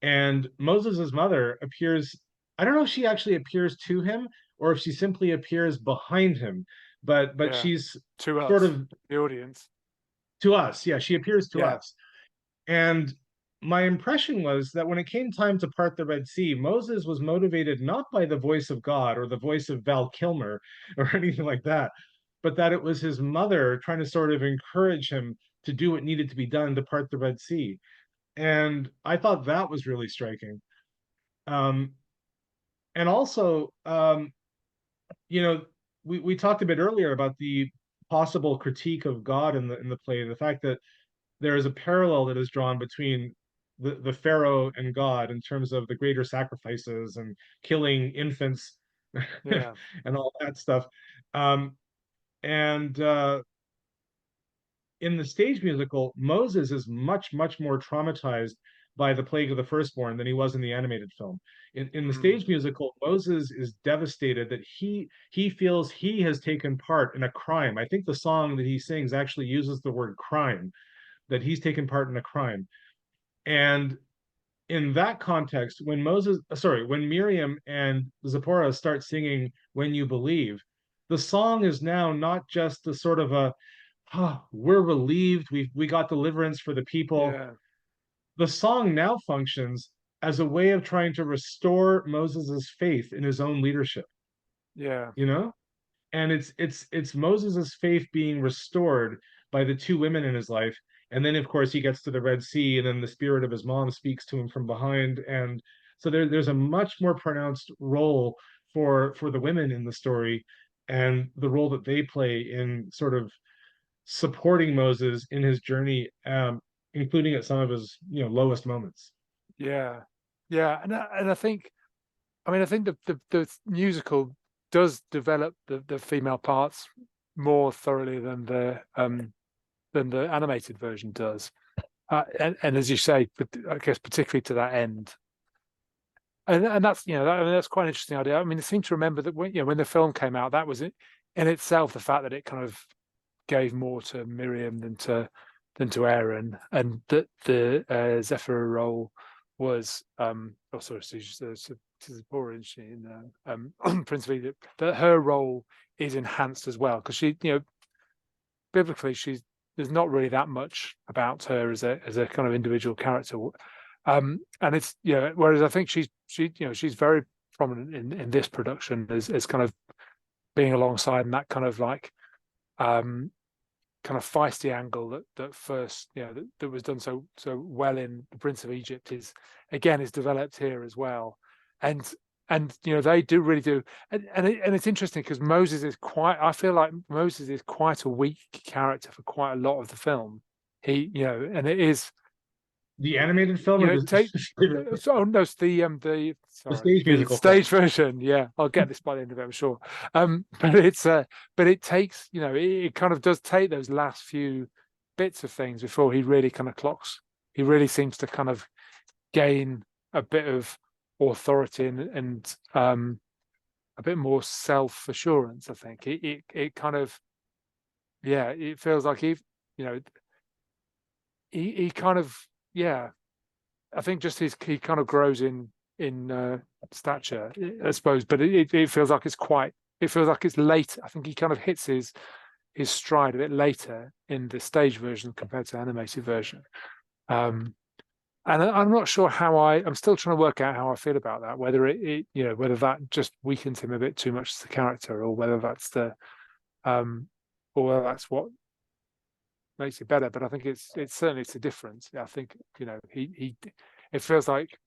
and Moses's mother appears. I don't know if she actually appears to him or if she simply appears behind him, but Yeah. she's To sort us, of the audience. to us. Yeah, she appears to Yeah. us. And my impression was that when it came time to part the Red Sea, Moses was motivated not by the voice of God or the voice of Val Kilmer or anything like that, but that it was his mother trying to sort of encourage him to do what needed to be done to part the Red Sea. And I thought that was really striking. Um, and also, you know, we talked a bit earlier about the possible critique of God in the play, the fact that there is a parallel that is drawn between the Pharaoh and God in terms of the greater sacrifices and killing infants Yeah. and all that stuff. Um, and in the stage musical, Moses is much, much more traumatized by the plague of the firstborn than he was in the animated film. In the Mm, stage musical, Moses is devastated that he feels he has taken part in a crime. I think the song that he sings actually uses the word crime, that he's taken part in a crime. And in that context, when Miriam and Tzipporah start singing "When You Believe," the song is now not just the sort of a, oh, we're relieved, we got deliverance for the people. yeah. The song now functions as a way of trying to restore Moses's faith in his own leadership, Yeah. you know? And it's Moses's faith being restored by the two women in his life. And then of course he gets to the Red Sea, and then the spirit of his mom speaks to him from behind. And so there's a much more pronounced role for the women in the story, and the role that they play in sort of supporting Moses in his journey, including at some of his lowest moments. Yeah. Yeah. And I think, I mean, I think the musical does develop the female parts more thoroughly than the animated version does. And as you say, but I guess particularly to that end. And that's, I mean, that's quite an interesting idea. I mean, I seem to remember that when the film came out, that was it in itself, the fact that it kind of gave more to Miriam than to Aaron, and that the Zephyr role was oh sorry, Tzipporah, isn't she, principally that her role is enhanced as well, because she, biblically there's not really that much about her as a kind of individual character, and it's whereas I think she's very prominent in this production as kind of being alongside, and that kind of like kind of feisty angle that first that was done so well in The Prince of Egypt is developed here as well. And they do really do, and it's interesting because I feel like Moses is quite a weak character for quite a lot of the film. He and it is, The animated film or take the no, it's the sorry, stage the musical film? stage version. Yeah, I'll get this by the end of it, I'm sure. But it takes, it kind of does take those last few bits of things before he really kind of clocks. He really seems to kind of gain a bit of authority and a bit more self-assurance. I think it kind of, yeah, it feels like he kind of, yeah, I think just he kind of grows in stature, I suppose, but it feels like it's late. I think he kind of hits his stride a bit later in the stage version compared to the animated version. And I'm not sure I'm still trying to work out how I feel about that, whether whether that just weakens him a bit too much as a character, or whether that's um, or whether that's what makes it better. But I think it's a difference. I think, it feels like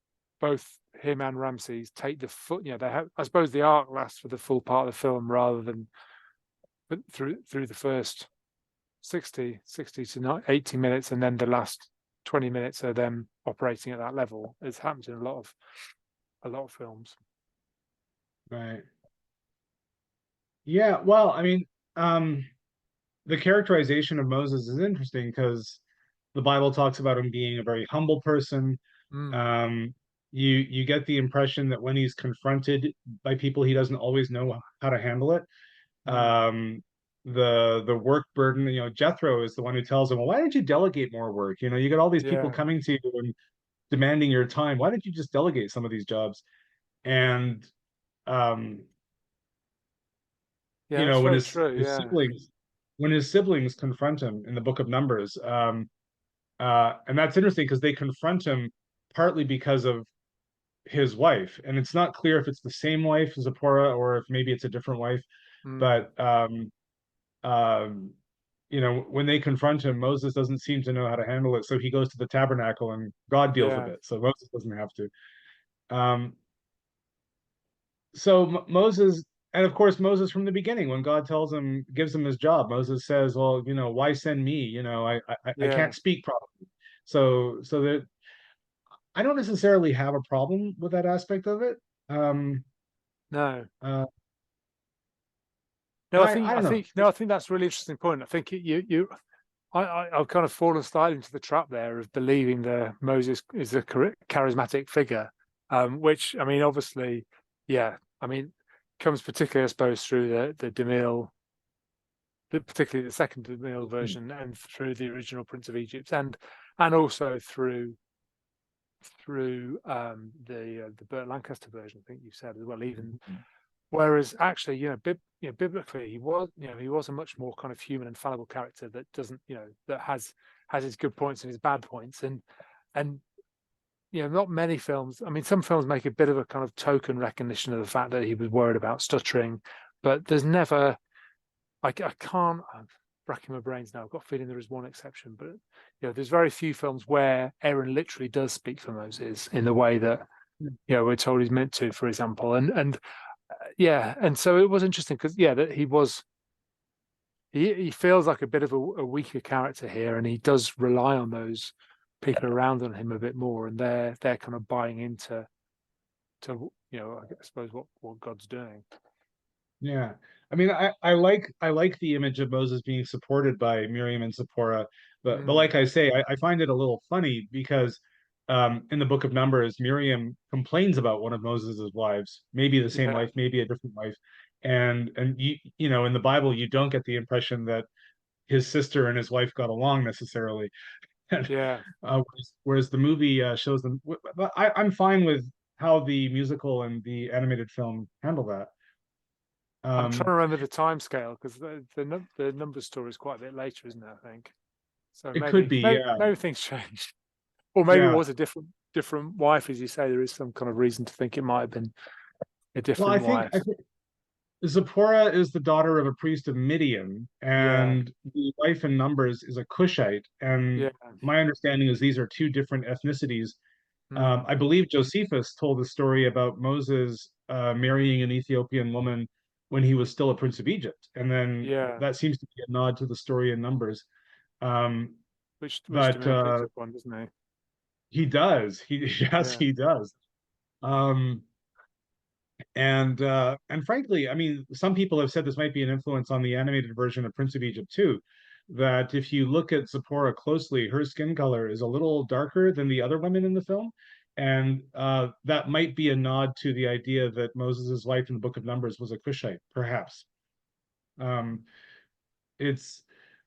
both him and Rameses take the foot, they have, I suppose the arc lasts for the full part of the film rather than through the first 60 to 80 minutes, and then the last 20 minutes are them operating at that level. It happens in a lot of films. Right. Yeah, well, I mean, the characterization of Moses is interesting because the Bible talks about him being a very humble person. Mm, Um, you get the impression that when he's confronted by people, he doesn't always know how to handle it. mm, The work burden, Jethro is the one who tells him, well, why didn't you delegate more work? You got all these people yeah, coming to you and demanding your time. Why don't you just delegate some of these jobs? And um, yeah, it's when very his true. his Yeah, siblings confront him in the book of Numbers, and that's interesting because they confront him partly because of his wife, and it's not clear if it's the same wife, Zipporah, or if maybe it's a different wife. mm, But um, when they confront him, Moses doesn't seem to know how to handle it, so he goes to the tabernacle and God deals with yeah, it. So Moses doesn't have to. Um, so Moses, and of course Moses from the beginning, when God gives him his job, Moses says, "Well, why send me? I yeah. can't speak properly." So that I don't necessarily have a problem with that aspect of it. Um, No, uh, no. I don't know. I think that's a really interesting point. I think I've kind of fallen slightly into the trap there of believing that Moses is a charismatic figure, which, I mean, obviously, yeah, I mean, comes particularly, I suppose, through the DeMille, particularly the second DeMille version, and through the original Prince of Egypt, and also through the Burt Lancaster version. I think you said as well. Even whereas actually, biblically, he was a much more kind of human and fallible character that doesn't, that has his good points and his bad points, and not many films. I mean, some films make a bit of a kind of token recognition of the fact that he was worried about stuttering, but there's never. I can't. I'm racking my brains now. I've got a feeling there is one exception, but there's very few films where Aaron literally does speak for Moses in the way that we're told he's meant to, for example, and yeah, and so it was interesting because that he feels like a bit of a weaker character here, and he does rely on those people around on him a bit more, and they're kind of buying into I suppose what God's doing. Yeah. I mean, I like the image of Moses being supported by Miriam and Zipporah, but Mm, like I say, I find it a little funny because in the book of Numbers, Miriam complains about one of Moses's wives, maybe the same yeah, wife, maybe a different wife, and in the Bible you don't get the impression that his sister and his wife got along necessarily. And, yeah. whereas the movie shows them, but I'm fine with how the musical and the animated film handle that. I'm trying to Um, remember the time scale because the number story is quite a bit later, isn't it? I think so. it could be, yeah. Maybe things changed, or maybe it Yeah. was a different wife, as you say. There is some kind of reason to think it might have been a Well, different I think wife. Zipporah is the daughter of a priest of Midian, Yeah, and the wife in Numbers is a Cushite. And yeah, my understanding is these are two different ethnicities. mm, I believe Josephus told a story about Moses marrying an Ethiopian woman when he was still a prince of Egypt, and then yeah. that seems to be a nod to the story in Numbers. Um, Which but DeMille picks up on, doesn't he? he does. He yes, Yeah, he does. Um, and frankly, I mean, some people have said this might be an influence on the animated version of Prince of Egypt too. That if you look at Zipporah closely, her skin color is a little darker than the other women in the film, and that might be a nod to the idea that Moses' wife in the Book of Numbers was a Cushite, perhaps. Um, it's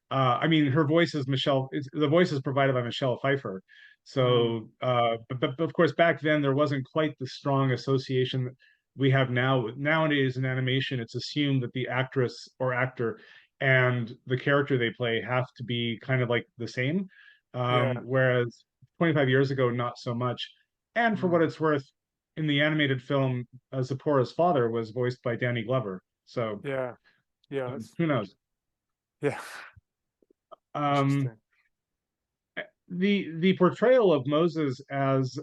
I mean, her voice is the voice is provided by Michelle Pfeiffer. mm, So but of course back then there wasn't quite the strong association that we have now. Nowadays in animation it's assumed that the actress or actor and the character they play have to be kind of like the same. yeah, Whereas 25 years ago, not so much. And for what Mm. it's worth, in the animated film, Zipporah's father was voiced by Danny Glover. So Yeah. Yeah. That's, who knows? yeah. Um, Interesting. the portrayal of Moses as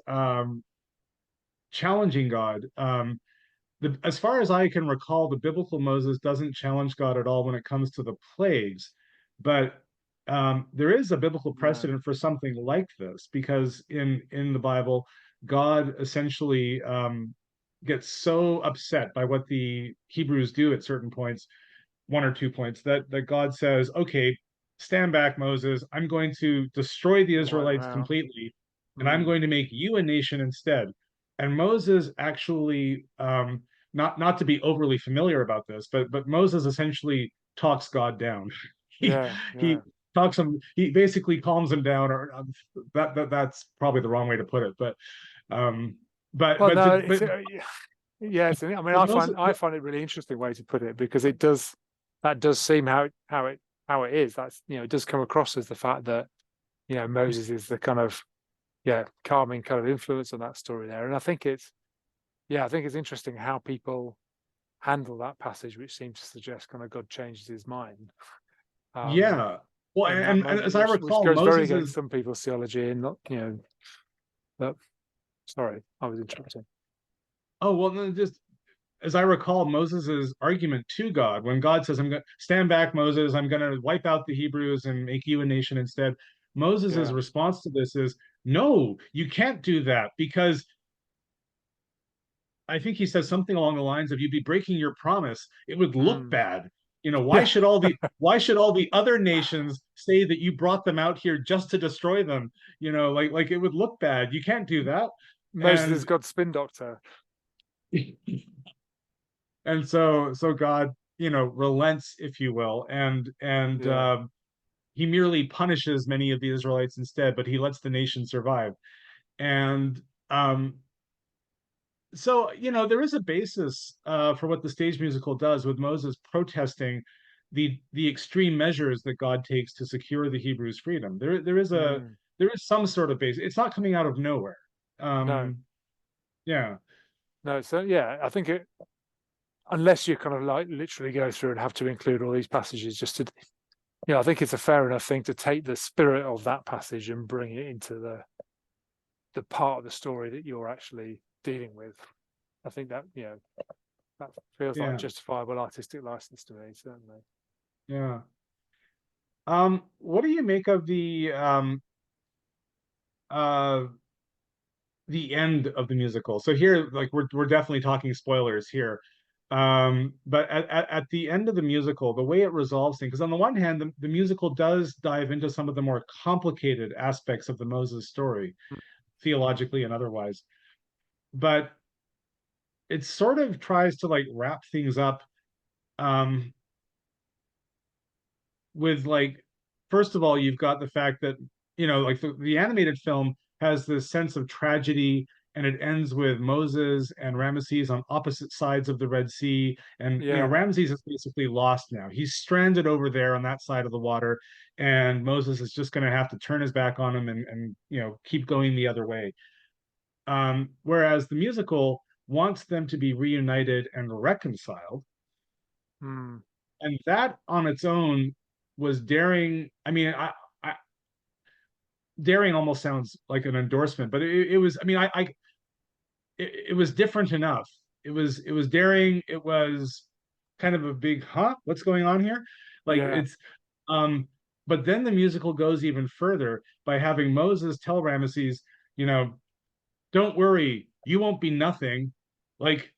challenging God. As far as I can recall, the biblical Moses doesn't challenge God at all when it comes to the plagues, but there is a biblical No. precedent for something like this because in the Bible, God essentially gets so upset by what the Hebrews do at certain points, 1 or 2 points, that God says, "Okay, stand back, Moses. I'm going to destroy the Wipe them Israelites out. completely, and I'm Mm. going to make you a nation instead." And Moses actually, not to be overly familiar about this, but Moses essentially talks God down. he Yeah. he Yeah. talks him. He basically calms him down, or that's probably the wrong way to put it, but um, but Well, but no, but, yeah. I mean, but Moses, I find it really interesting way to put it because it does that does seem how it is. That's it does come across as the fact that Moses is the kind of calming kind of influence on that story there, and I think it's interesting how people handle that passage, which seems to suggest kind of God changes his mind um, yeah. Well, in that and moment, as I which recall, goes very Moses is against some people's theology, and not But sorry, I was interrupting. oh well, no, just as I recall, Moses's argument to God when God says, "I'm going to stand back, Moses. I'm going to wipe out the Hebrews and make you a nation instead." Moses's Yeah. response to this is, "No, you can't do that because I think he says something along the lines of, "You'd be breaking your promise. It would look Mm. bad. Why Yeah. should all the other nations say that you brought them out here just to destroy them? Like it would look bad. You can't do that." Moses is And God's spin doctor. and so God, relents, if you will, and Yeah. he merely punishes many of the Israelites instead, but he lets the nation survive. And um, so there is a basis for what the stage musical does, with Moses protesting the extreme measures that God takes to secure the Hebrews' freedom. Mm. There is some sort of base. It's not coming out of nowhere. No. Yeah, No. So yeah, I think unless you kind of like literally go through and have to include all these passages just to, I think it's a fair enough thing to take the spirit of that passage and bring it into the part of the story that you're actually dealing with. I think that that feels like yeah, justifiable artistic license to me, certainly. yeah. What do you make of uh the end of the musical? So here, like we're definitely talking spoilers here. But at the end of the musical, the way it resolves things, because on the one hand, the musical does dive into some of the more complicated aspects of the Moses story, theologically and otherwise, but it sort of tries to like wrap things up um with like, first of all, you've got the fact that like the animated film has this sense of tragedy, and it ends with Moses and Rameses on opposite sides of the Red Sea, and Yeah. Rameses is basically lost now. He's stranded over there on that side of the water, and Moses is just going to have to turn his back on him and keep going the other way. Whereas the musical wants them to be reunited and reconciled, Mm. and that on its own was daring. I mean, I daring almost sounds like an endorsement, but it was. I mean, it was different enough. It was daring. It was kind of a big, huh? What's going on here? Like Yeah. it's um. But then the musical goes even further by having Moses tell Ramesses, you know, don't worry, you won't be nothing. Like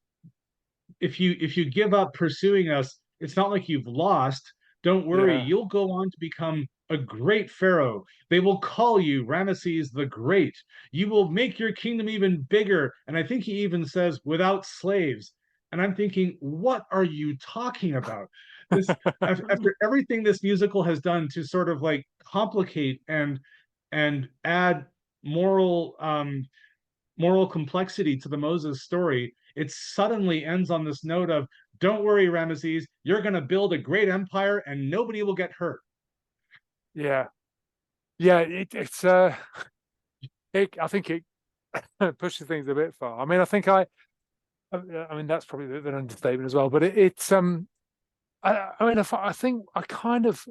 if you give up pursuing us, it's not like you've lost. Don't worry, Yeah. you'll go on to become a great pharaoh. They will call you Ramesses the Great. You will make your kingdom even bigger. And I think he even says, without slaves. And I'm thinking, what are you talking about? This after everything this musical has done to sort of like complicate and add moral moral complexity to the Moses story, it suddenly ends on this note of, don't worry, Ramesses, you're going to build a great empire and nobody will get hurt. Yeah. Yeah. It's I think it pushes things a bit far. I mean, I mean that's probably an understatement as well. But it's I mean, I think I kind of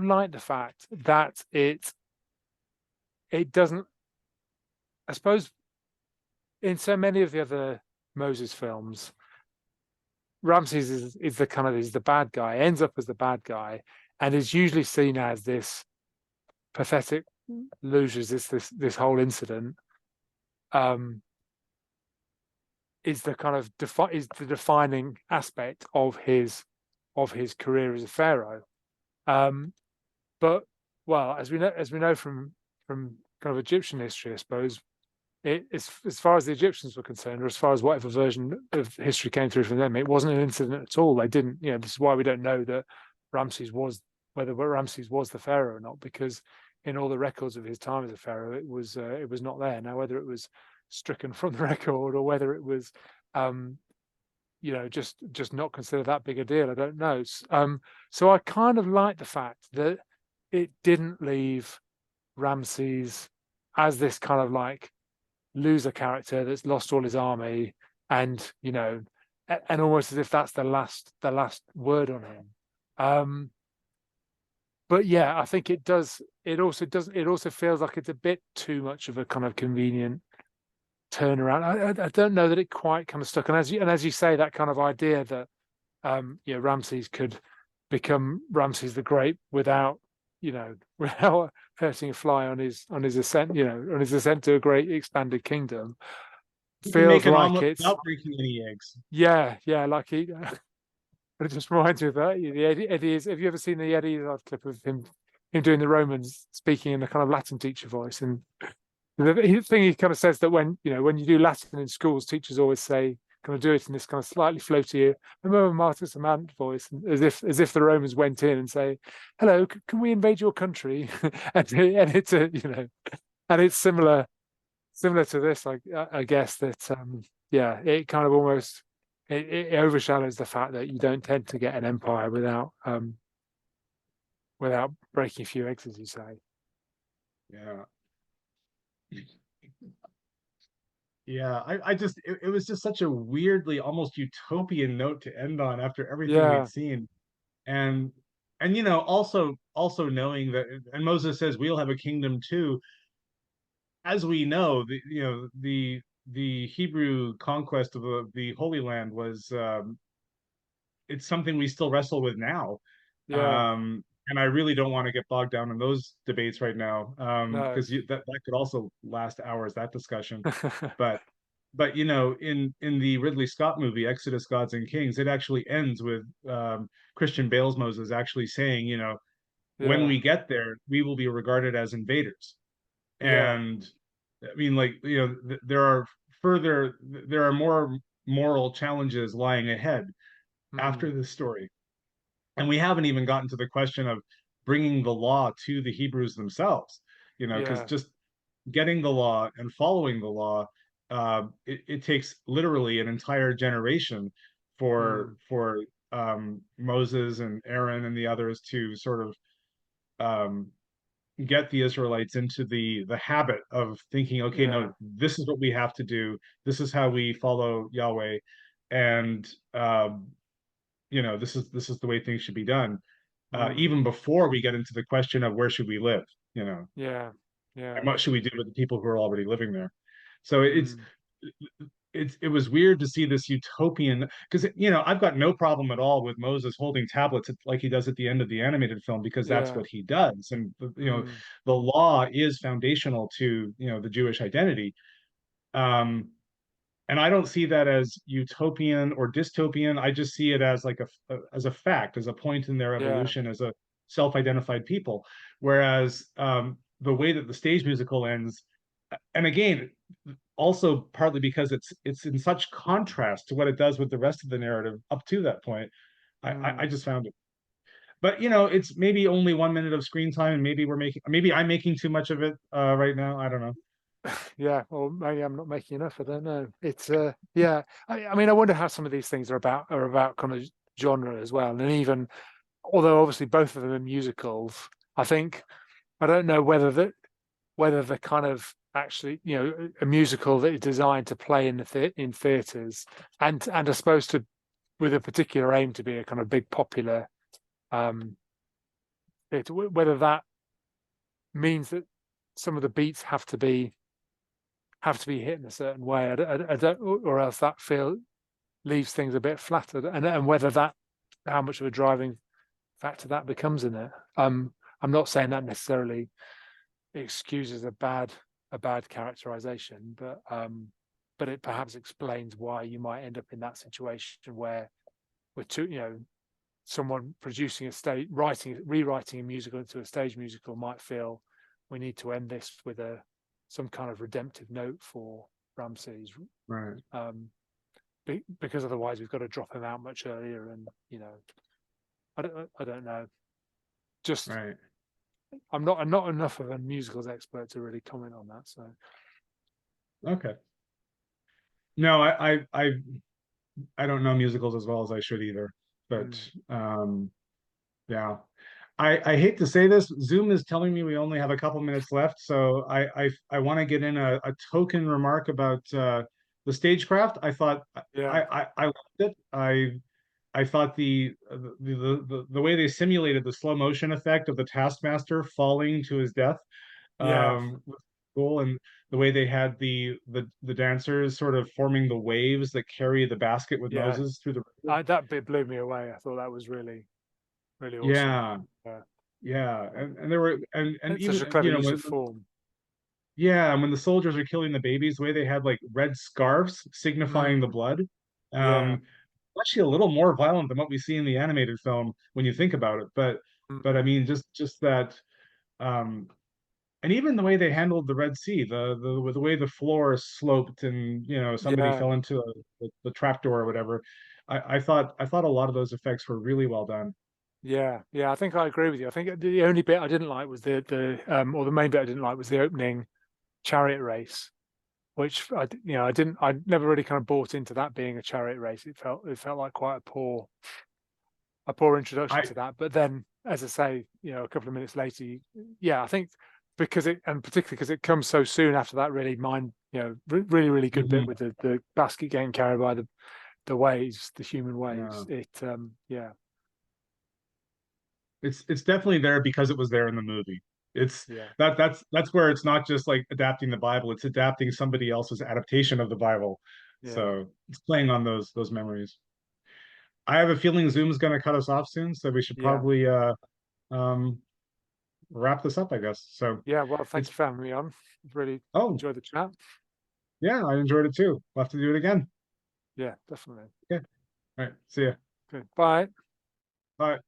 like the fact that it doesn't. I suppose in so many of the other Moses films, Ramses is the kind of is the bad guy, ends up as the bad guy, and is usually seen as this pathetic loser. This whole incident is the kind of is the defining aspect of his career as a pharaoh. But well, as we know from kind of Egyptian history, I suppose, as far as the Egyptians were concerned, or as far as whatever version of history came through from them, it wasn't an incident at all. They didn't, this is why we don't know that whether Ramses was the pharaoh or not, because in all the records of his time as a pharaoh, it was not there. Now, whether it was stricken from the record or whether it was, just not considered that big a deal, I don't know. So I kind of like the fact that it didn't leave Ramses as this kind of like loser character that's lost all his army, and and almost as if that's the last word on him. But yeah, I think it does. It also feels like it's a bit too much of a kind of convenient turnaround. I don't know that it quite kind of stuck. And as you say, that kind of idea that Ramses could become Ramses the Great without without hurting a fly on his ascent, on his ascent to a great expanded kingdom, feels like it's without breaking any eggs. Yeah, like he. But it just reminds me of that. The Eddie is. Have you ever seen the Eddie Izzard clip of him doing the Romans speaking in a kind of Latin teacher voice? And the thing he kind of says that when you do Latin in schools, teachers always say, kind of do it in this kind of slightly floaty, remember Marcus Amant voice, as if the Romans went in and say, "Hello, can we invade your country?" and it's and it's similar to this. I guess that it kind of almost it overshadows the fact that you don't tend to get an empire without breaking a few eggs, as you say. Yeah. Yeah, I just it was just such a weirdly almost utopian note to end on after everything we'd seen. And also knowing that, and Moses says we'll have a kingdom too. As we know, the Hebrew conquest of the Holy Land was it's something we still wrestle with now. Yeah. And I really don't want to get bogged down in those debates right now, No. because that could also last hours, that discussion. But in the Ridley Scott movie Exodus, Gods and Kings, it actually ends with Christian Bale's Moses actually saying, when we get there, we will be regarded as invaders. And I mean, like, there are more moral challenges lying ahead after this story. And we haven't even gotten to the question of bringing the law to the Hebrews themselves, because just getting the law and following the law, it takes literally an entire generation for Moses and Aaron and the others to sort of get the Israelites into the habit of thinking, okay, no, this is what we have to do. This is how we follow Yahweh, and this is the way things should be done. Even before we get into the question of where should we live, and what should we do with the people who are already living there. So it was weird to see this utopian, because I've got no problem at all with Moses holding tablets like he does at the end of the animated film, because that's what he does, and the law is foundational to the Jewish identity. And I don't see that as utopian or dystopian. I just see it as like as a fact, as a point in their evolution as a self-identified people. Whereas the way that the stage musical ends, and again, also partly because it's in such contrast to what it does with the rest of the narrative up to that point, I just found it. But it's maybe only 1 minute of screen time, and maybe I'm making too much of it right now. I don't know. Yeah, or maybe I'm not making enough. I don't know. It's I mean, I wonder how some of these things are about kind of genre as well. And even although obviously both of them are musicals, I don't know whether whether the kind of actually, you know, a musical that is designed to play in in theaters and are supposed to, with a particular aim to be a kind of big popular theatre, whether that means that some of the beats have to be hit in a certain way, I don't, or else that leaves things a bit flattered, and whether that, how much of a driving factor that becomes in it. I'm not saying that necessarily excuses a bad characterization, but it perhaps explains why you might end up in that situation where someone producing a rewriting a musical into a stage musical might feel we need to end this with some kind of redemptive note for Rameses, right? Because otherwise we've got to drop him out much earlier, and I don't know. Just Right. I'm not enough of a musicals expert to really comment on that. So Okay. No, I don't know musicals as well as I should either, but yeah. I hate to say this. Zoom is telling me we only have a couple minutes left, so I want to get in a token remark about the stagecraft. I thought I loved it. I thought the way they simulated the slow motion effect of the Taskmaster falling to his death was cool, and the way they had the dancers sort of forming the waves that carry the basket with Moses through the river. that bit blew me away. I thought that was really awesome. Yeah, and there were and It's such even a clever use of form. and when the soldiers are killing the babies, the way they had like red scarves signifying the blood. Yeah. Actually a little more violent than what we see in the animated film when you think about it. But I mean, just that, um, and even the way they handled the Red Sea, the way the floor sloped, and somebody fell into the trapdoor or whatever. I thought a lot of those effects were really well done. Yeah, I think I agree with you. I think the only bit I didn't like was or the main bit I didn't like was the opening chariot race, which I never really kind of bought into that being a chariot race. It felt like quite a poor introduction to that. But then, as I say, a couple of minutes later, I think particularly because it comes so soon after that really really good bit with the basket getting carried by the waves, the human waves. It's definitely there because it was there in the movie. That's where it's not just like adapting the Bible, it's adapting somebody else's adaptation of the Bible. So it's playing on those memories. I have a feeling Zoom's going to cut us off soon, so we should probably um wrap this up, I guess. So well, thanks for having me on. Really enjoyed the chat. Yeah, I enjoyed it too. We'll have to do it again. Yeah, definitely. Okay. All right. See ya. Okay. Bye. Bye.